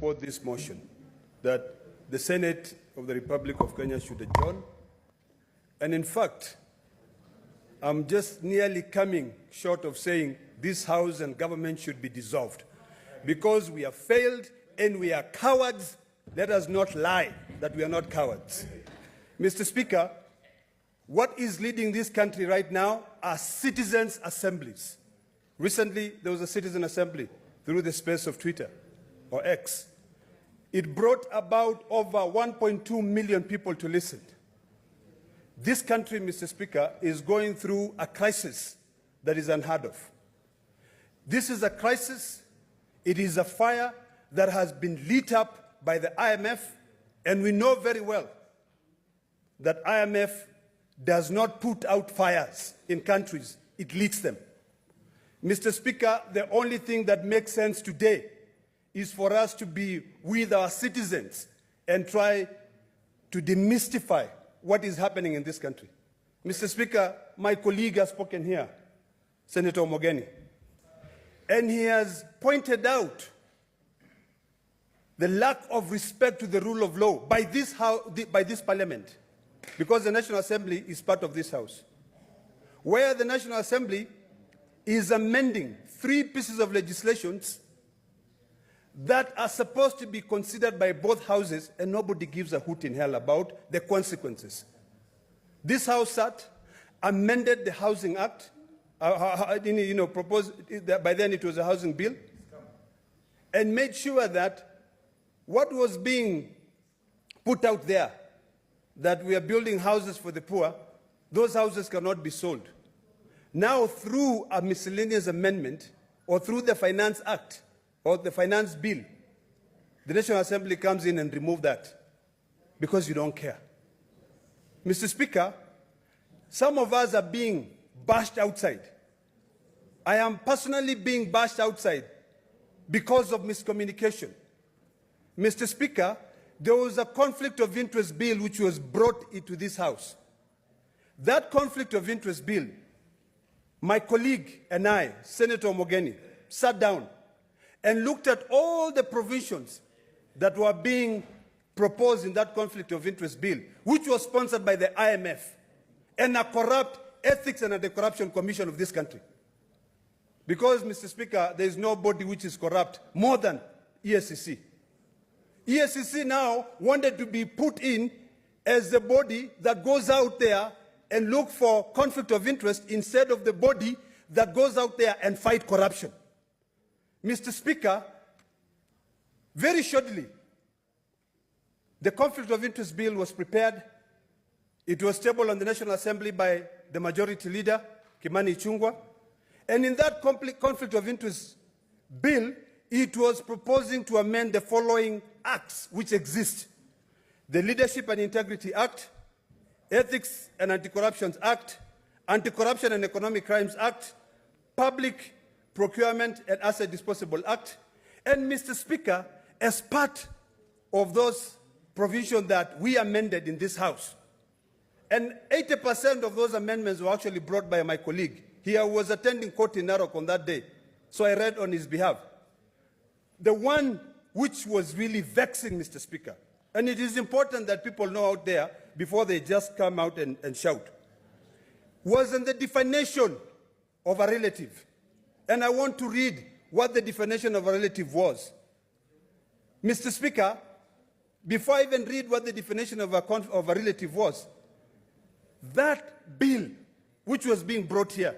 support this motion that the Senate of the Republic of Kenya should adjourn. And in fact, I'm just nearly coming short of saying this House and government should be dissolved because we have failed and we are cowards. Let us not lie that we are not cowards. Mr. Speaker, what is leading this country right now are citizens' assemblies. Recently, there was a citizen assembly through the space of Twitter or X. It brought about over 1.2 million people to listen. This country, Mr. Speaker, is going through a crisis that is unheard of. This is a crisis. It is a fire that has been lit up by the IMF, and we know very well that IMF does not put out fires in countries, it lights them. Mr. Speaker, the only thing that makes sense today is for us to be with our citizens and try to demystify what is happening in this country. Mr. Speaker, my colleague has spoken here, Senator Omogeni, and he has pointed out the lack of respect to the rule of law by this parliament, because the National Assembly is part of this House, where the National Assembly is amending 3 pieces of legislation that are supposed to be considered by both houses, and nobody gives a hoot in hell about the consequences. This House sat, amended the Housing Act, proposed, by then it was a housing bill, and made sure that what was being put out there, that we are building houses for the poor, those houses cannot be sold. Now, through a miscellaneous amendment, or through the Finance Act, or the Finance Bill, the National Assembly comes in and removes that because you don't care. Mr. Speaker, some of us are being bashed outside. I am personally being bashed outside because of miscommunication. Mr. Speaker, there was a conflict of interest bill which was brought into this House. That conflict of interest bill, my colleague and I, Senator Omogeni, sat down and looked at all the provisions that were being proposed in that conflict of interest bill, which was sponsored by the IMF and a corrupt Ethics and Anti-Corruption Commission of this country. Because, Mr. Speaker, there is no body which is corrupt more than ESCC. ESCC now wanted to be put in as the body that goes out there and look for conflict of interest instead of the body that goes out there and fight corruption. Mr. Speaker, very shortly, the conflict of interest bill was prepared. It was tabled on the National Assembly by the majority leader, Kimani Ichung'wah. And in that conflict of interest bill, it was proposing to amend the following acts which exist: the Leadership and Integrity Act, Ethics and Anti-Corruption Act, Anti-Corruption and Economic Crimes Act, Public Procurement and Asset Disposal Act. And Mr. Speaker, as part of those provisions that we amended in this House, and 80% of those amendments were actually brought by my colleague. He was attending court in Narok on that day, so I read on his behalf. The one which was really vexing, Mr. Speaker, and it is important that people know out there before they just come out and shout, was in the definition of a relative. And I want to read what the definition of a relative was. Mr. Speaker, before I even read what the definition of a relative was, that bill which was being brought here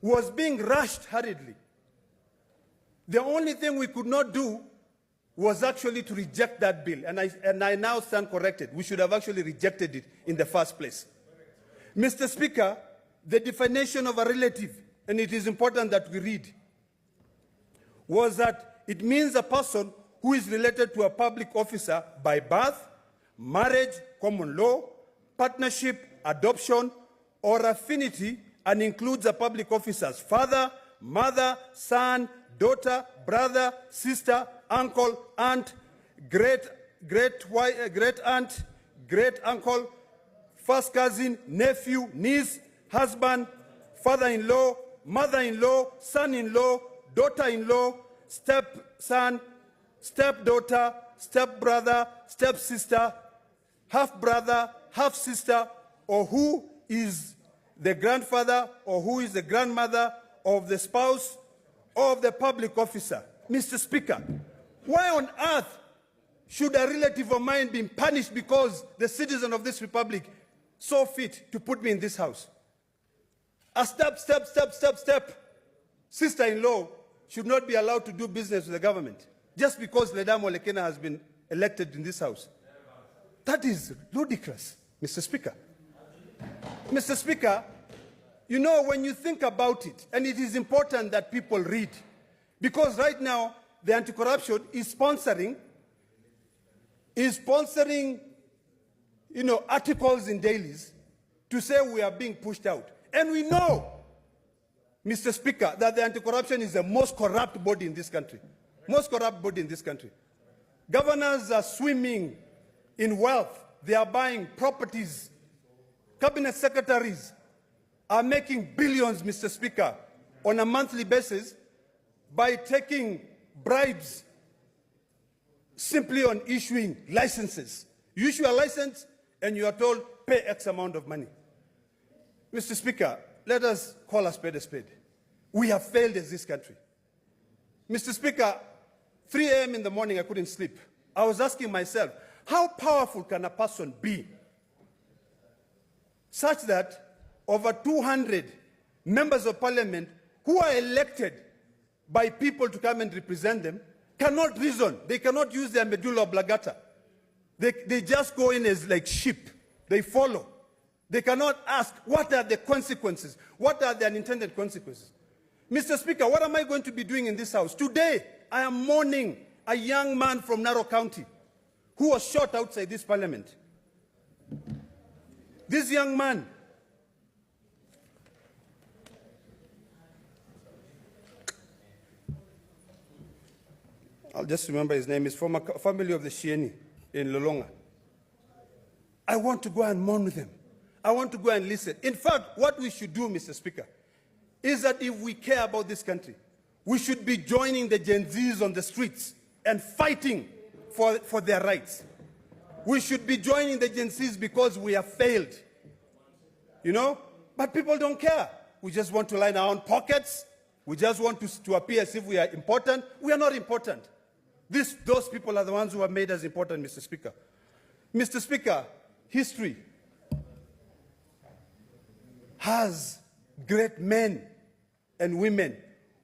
was being rushed hurriedly. The only thing we could not do was actually to reject that bill, and I now stand corrected. We should have actually rejected it in the first place. Mr. Speaker, the definition of a relative, and it is important that we read, was that it means a person who is related to a public officer by birth, marriage, common law, partnership, adoption, or affinity, and includes a public officer's father, mother, son, daughter, brother, sister, uncle, aunt, great aunt, great uncle, first cousin, nephew, niece, husband, father-in-law, mother-in-law, son-in-law, daughter-in-law, stepson, stepdaughter, stepbrother, stepsister, half-brother, half-sister, or who is the grandfather or who is the grandmother of the spouse or of the public officer. Mr. Speaker, why on earth should a relative of mine be punished because the citizen of this republic saw fit to put me in this house? A step sister-in-law should not be allowed to do business with the government just because Ledama has been elected in this house. That is ludicrous, Mr. Speaker. Mr. Speaker, you know, when you think about it, and it is important that people read, because right now the anti-corruption is sponsoring, articles in dailies to say we are being pushed out. And we know, Mr. Speaker, that the anti-corruption is the most corrupt body in this country. Most corrupt body in this country. Governors are swimming in wealth. They are buying properties. Cabinet secretaries are making billions, Mr. Speaker, on a monthly basis by taking bribes simply on issuing licenses. You issue a license and you are told, pay X amount of money. Mr. Speaker, let us call a spade a spade. We have failed as this country. Mr. Speaker, 3 a.m. in the morning, I couldn't sleep. I was asking myself, how powerful can a person be such that over 200 members of parliament who are elected by people to come and represent them cannot reason. They cannot use their medulla oblongata. They just go in as like sheep. They follow. They cannot ask, what are the consequences? What are the unintended consequences? Mr. Speaker, what am I going to be doing in this house? Today, I am mourning a young man from Narok County who was shot outside this parliament. This young man, I'll just remember his name, is from a family of the Shieni in Lolonga. I want to go and mourn with him. I want to go and listen. In fact, what we should do, Mr. Speaker, is that if we care about this country, we should be joining the Gen Zs on the streets and fighting for their rights. We should be joining the Gen Zs because we have failed. You know? But people don't care. We just want to line our own pockets. We just want to appear as if we are important. We are not important. Those people are the ones who have made us important, Mr. Speaker. Mr. Speaker, history has great men and women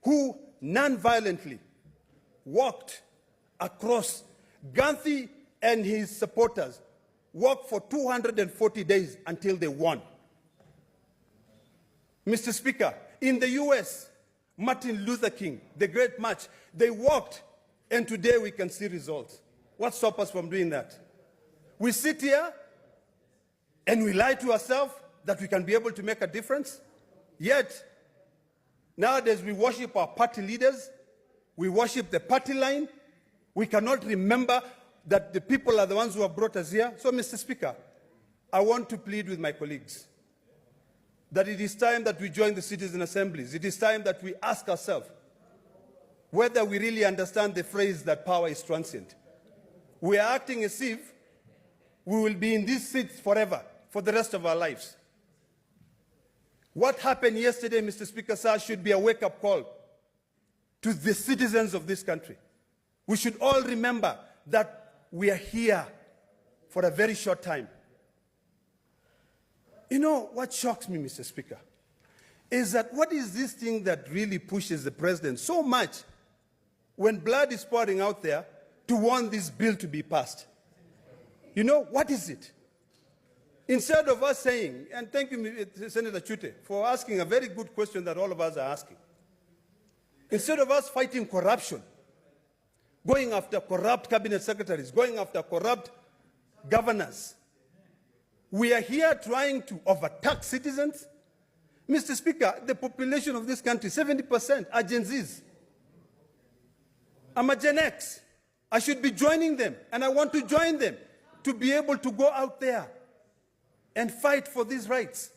who non-violently walked across. Gandhi and his supporters worked for 240 days until they won. Mr. Speaker, in the US, Martin Luther King, the great march, they walked, and today we can see results. What stops us from doing that? We sit here and we lie to ourselves that we can be able to make a difference. Yet, nowadays we worship our party leaders. We worship the party line. We cannot remember that the people are the ones who have brought us here. So, Mr. Speaker, I want to plead with my colleagues that it is time that we join the citizen assemblies. It is time that we ask ourselves whether we really understand the phrase that power is transient. We are acting as if we will be in these seats forever, for the rest of our lives. What happened yesterday, Mr. Speaker, sir, should be a wake-up call to the citizens of this country. We should all remember that we are here for a very short time. You know, what shocks me, Mr. Speaker, is that what is this thing that really pushes the president so much when blood is pouring out there to want this bill to be passed? You know, what is it? Instead of us saying, and thank you, Senator Chute, for asking a very good question that all of us are asking. Instead of us fighting corruption, going after corrupt cabinet secretaries, going after corrupt governors, we are here trying to overtax citizens. Mr. Speaker, the population of this country, 70% are Gen Zs. I'm a Gen X. I should be joining them, and I want to join them to be able to go out there and fight for these rights.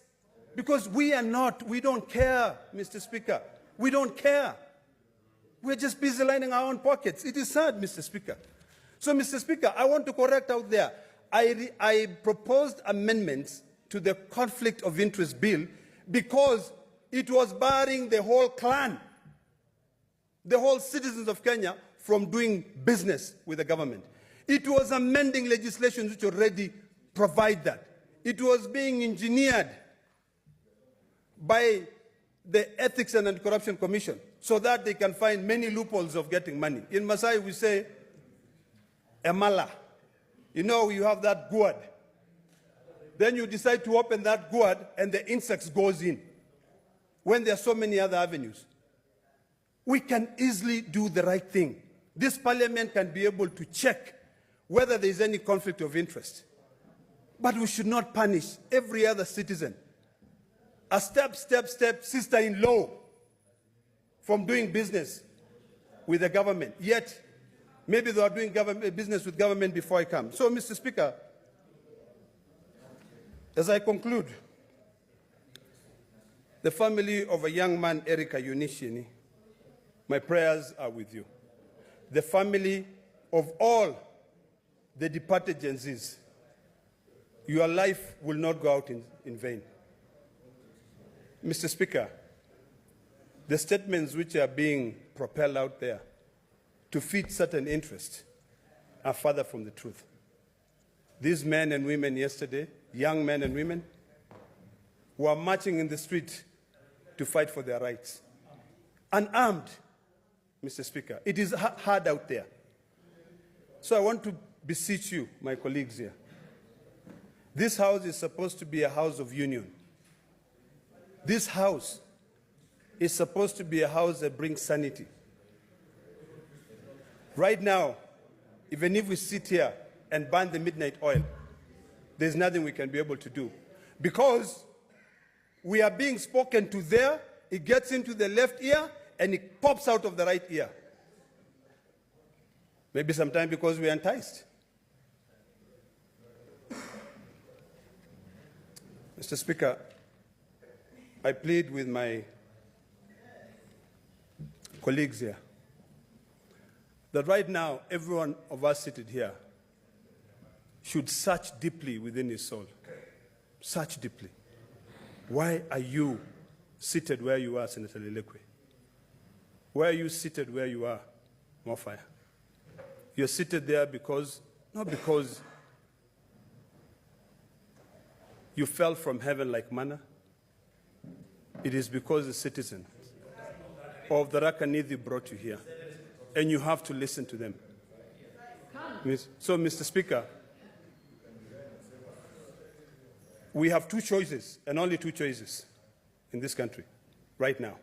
Because we don't care, Mr. Speaker. We don't care. We're just busy lining our own pockets. It is sad, Mr. Speaker. So, Mr. Speaker, I want to correct out there. I proposed amendments to the Conflict of Interest Bill because it was barring the whole clan, the whole citizens of Kenya, from doing business with the government. It was amending legislation which already provide that. It was being engineered by the Ethics and Anti-Corruption Commission so that they can find many loopholes of getting money. In Masai, we say, emala. You know, you have that gourd. Then you decide to open that gourd and the insects goes in when there are so many other avenues. We can easily do the right thing. This parliament can be able to check whether there is any conflict of interest. But we should not punish every other citizen. A step sister-in-law from doing business with the government. Yet, maybe they are doing business with government before I come. So, Mr. Speaker, as I conclude, the family of a young man, Erica Yunishini, my prayers are with you. The family of all the departed Gen Zs, your life will not go out in vain. Mr. Speaker, the statements which are being propelled out there to feed certain interests are further from the truth. These men and women yesterday, young men and women, were marching in the street to fight for their rights. Unarmed, Mr. Speaker. It is hard out there. So I want to beseech you, my colleagues here. This house is supposed to be a house of union. This house is supposed to be a house that brings sanity. Right now, even if we sit here and burn the midnight oil, there's nothing we can be able to do. Because we are being spoken to there, it gets into the left ear, and it pops out of the right ear. Maybe sometimes because we are enticed. Mr. Speaker, I plead with my colleagues here that right now, every one of us seated here should search deeply within his soul. Search deeply. Why are you seated where you are, Senator Lilekwe? Why are you seated where you are, Mofaya? You're seated there because, not because you fell from heaven like manna. It is because the citizens of the Rakanidhi brought you here. And you have to listen to them. So, Mr. Speaker, we have two choices, and only two choices in this country right now,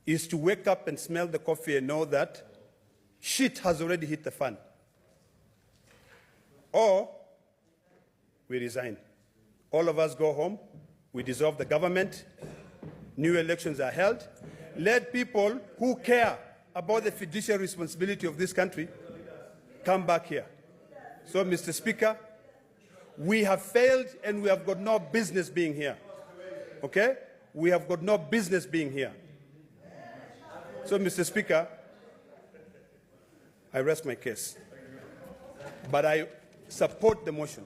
is to wake up and smell the coffee and know that shit has already hit the fan. Or we resign. All of us go home, we dissolve the government, new elections are held. Let people who care about the fiduciary responsibility of this country come back here. So, Mr. Speaker, we have failed and we have got no business being here. Okay? We have got no business being here. So, Mr. Speaker, I rest my case. But I support the motion.